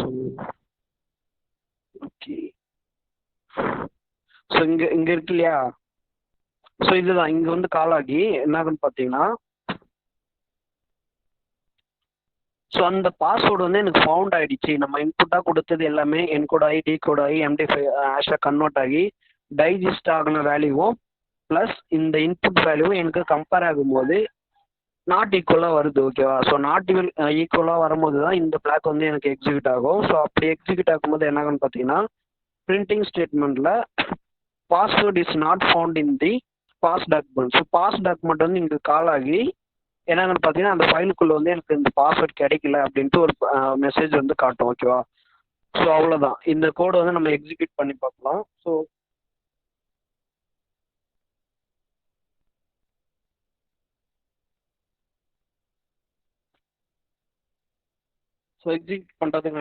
So okay. So இங்கே இருக்கு இல்லையா? ஸோ இதுதான் இங்கே வந்து கால் ஆகி என்ன ஆகுன்னு பார்த்தீங்கன்னா, ஸோ அந்த பாஸ்வேர்டு வந்து எனக்கு ஃபவுண்ட் ஆகிடுச்சு. நம்ம இன்புட்டாக கொடுத்தது எல்லாமே என்கோட் ஆகி டீகோட் ஆகி MD5 ஆஷாக கன்வெர்ட் ஆகி டைஜஸ்ட் ஆகின வேல்யூவும் ப்ளஸ் இந்த இன்புட் வேல்யூவும் எனக்கு கம்பேர் ஆகும்போது நாட் ஈக்குவலாக வருது. ஓகேவா? ஸோ நாட் ஈக்குவலாக வரும்போது தான் இந்த பிளாக் வந்து எனக்கு எக்ஸிக்யூட் ஆகும். ஸோ அப்படி எக்ஸிக்யூட் ஆகும்போது என்ன ஆகுன்னு பார்த்தீங்கன்னா, பிரிண்டிங் ஸ்டேட்மெண்ட்டில் password is not found in the pass document. So pass document வந்து இங்கே கால் ஆகி என்னங்கன்னு பார்த்தீங்கன்னா, அந்த ஃபைலுக்குள்ளே வந்து எனக்கு இந்த பாஸ்வேர்ட் கிடைக்கல அப்படின்ட்டு ஒரு மெசேஜ் வந்து காட்டும். ஓகேவா? ஸோ அவ்வளோதான். இந்த கோடை வந்து நம்ம எக்ஸிக்யூட் பண்ணி பார்க்கலாம். ஸோ எக்ஸிக்யூட் பண்ணுறதுக்கு